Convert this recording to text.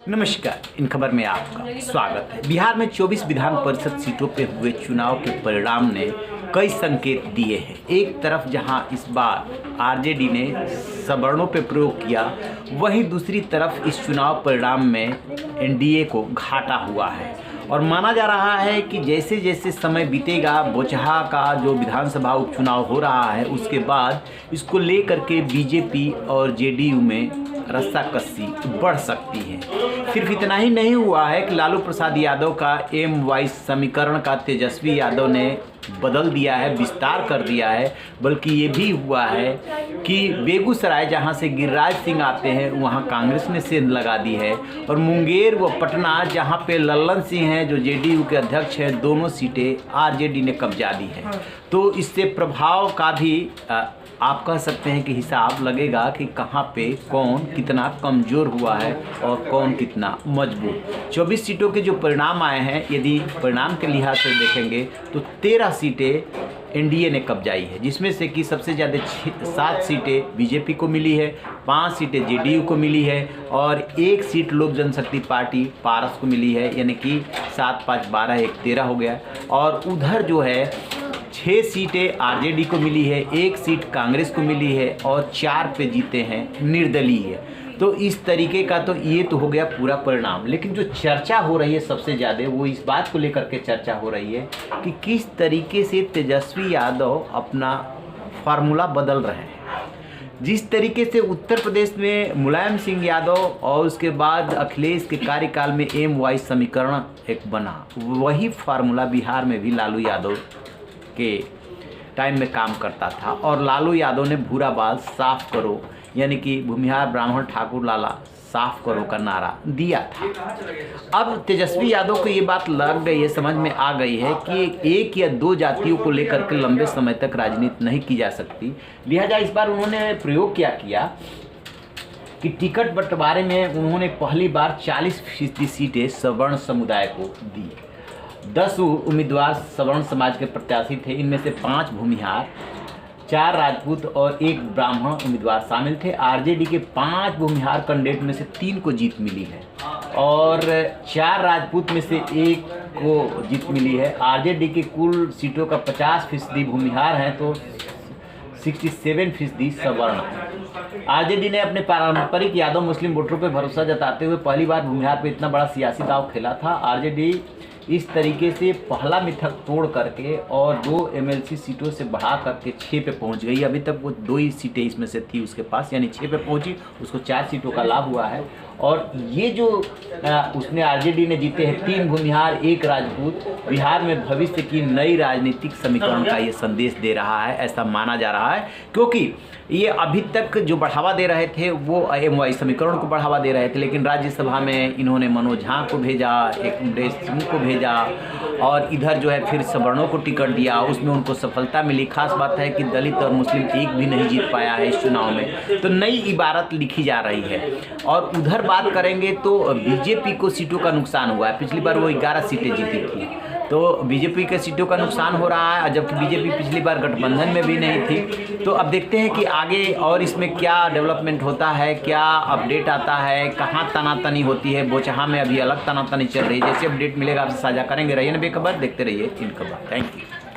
नमस्कार, इन खबर में आपका स्वागत है। बिहार में 24 विधान परिषद सीटों पे हुए चुनाव के परिणाम ने कई संकेत दिए हैं। एक तरफ जहां इस बार आरजेडी ने सवर्णों पे प्रयोग किया, वहीं दूसरी तरफ इस चुनाव परिणाम में एनडीए को घाटा हुआ है और माना जा रहा है कि जैसे जैसे समय बीतेगा, बोचहा का जो विधानसभा उपचुनाव हो रहा है उसके बाद इसको लेकर के बीजेपी और जेडीयू में रस्साकसी बढ़ सकती है। सिर्फ इतना ही नहीं हुआ है कि लालू प्रसाद यादव का एम वाइज समीकरण का तेजस्वी यादव ने बदल दिया है, विस्तार कर दिया है, बल्कि ये भी हुआ है कि बेगूसराय जहां से गिरिराज सिंह आते हैं वहां कांग्रेस ने सेंध लगा दी है और मुंगेर व पटना जहां पे लल्लन सिंह हैं जो जेडीयू के अध्यक्ष हैं, दोनों सीटें आरजेडी ने कब्जा ली है। तो इससे प्रभाव का भी आप कह सकते हैं कि हिसाब लगेगा कि कहां पे कौन कितना कमज़ोर हुआ है और कौन कितना मजबूत। 24 सीटों के जो परिणाम आए हैं, यदि परिणाम के लिहाज से देखेंगे तो 13 सीटें एनडीए ने कब्जाई है, जिसमें से कि सबसे ज़्यादा 7 सीटें बीजेपी को मिली है, 5 सीटें जेडीयू को मिली है और 1 सीट लोक जनशक्ति पार्टी पारस को मिली है। यानी कि 7, 5, 12, 1, 13 हो गया। और उधर जो है 6 सीटें आरजेडी को मिली है, 1 सीट कांग्रेस को मिली है और 4 पे जीते हैं निर्दलीय। तो इस तरीके का तो ये तो हो गया पूरा परिणाम। लेकिन जो चर्चा हो रही है सबसे ज़्यादा, वो इस बात को लेकर के चर्चा हो रही है कि किस तरीके से तेजस्वी यादव अपना फार्मूला बदल रहे हैं। जिस तरीके से उत्तर प्रदेश में मुलायम सिंह यादव और उसके बाद अखिलेश के कार्यकाल में एम वाइज समीकरण एक बना, वही फार्मूला बिहार में भी लालू यादव के टाइम में काम करता था। और लालू यादव ने भूरा बाल साफ करो, यानी कि भूमिहार ब्राह्मण ठाकुर लाला साफ करो का नारा दिया था। अब तेजस्वी यादव को ये बात लग गई है, समझ में आ गई है कि 1 या 2 जातियों को लेकर के लंबे समय तक राजनीति नहीं की जा सकती। लिहाजा इस बार उन्होंने प्रयोग क्या किया कि टिकट बंटवारे में उन्होंने पहली बार 40% सीटें सवर्ण समुदाय को दी। 10 उम्मीदवार सवर्ण समाज के प्रत्याशी थे, इनमें से 5 भूमिहार, 4 राजपूत और 1 ब्राह्मण उम्मीदवार शामिल थे। आरजेडी के 5 भूमिहार कैंडिडेट में से 3 को जीत मिली है और 4 राजपूत में से 1 को जीत मिली है। आरजेडी के कुल सीटों का 50% भूमिहार हैं तो 67% सवर्ण है। आरजेडी ने अपने पारंपरिक यादव मुस्लिम वोटरों पर भरोसा जताते हुए पहली बार भूमिहार पर इतना बड़ा सियासी दांव खेला था। आरजेडी इस तरीके से पहला मिथक तोड़ करके और 2 एमएलसी सीटों से बढ़ा करके 6 पे पहुंच गई। अभी तक वो 2 ही सीटें इसमें से थी उसके पास, यानी 6 पे पहुंची, उसको 4 सीटों का लाभ हुआ है। और ये जो उसने आरजेडी ने जीते हैं 3 भूमिहार 1 राजपूत, बिहार में भविष्य की नई राजनीतिक समीकरण का ये संदेश दे रहा है, ऐसा माना जा रहा है। क्योंकि ये अभी तक जो बढ़ावा दे रहे थे वो एमवाई समीकरण को बढ़ावा दे रहे थे, लेकिन राज्यसभा में इन्होंने मनोज झा को भेजा, एक मुकेश सिंह को भेजा और इधर जो है फिर सवर्णों को टिकट दिया, उसमें उनको सफलता मिली। खास बात है कि दलित और मुस्लिम एक भी नहीं जीत पाया है इस चुनाव में, तो नई इबारत लिखी जा रही है। और उधर बात करेंगे तो बीजेपी को सीटों का नुकसान हुआ है। पिछली बार वो 11 सीटें जीती थी, तो बीजेपी के सीटों का नुकसान हो रहा है, जबकि बीजेपी पिछली बार गठबंधन में भी नहीं थी। तो अब देखते हैं कि आगे और इसमें क्या डेवलपमेंट होता है, क्या अपडेट आता है, कहाँ तनातनी होती है। बोचहा में अभी अलग तनातनी चल रही है। जैसे अपडेट मिलेगा आपसे साझा करेंगे। रहिए ना बेखबर, देखते रहिए इन खबर। Thank you.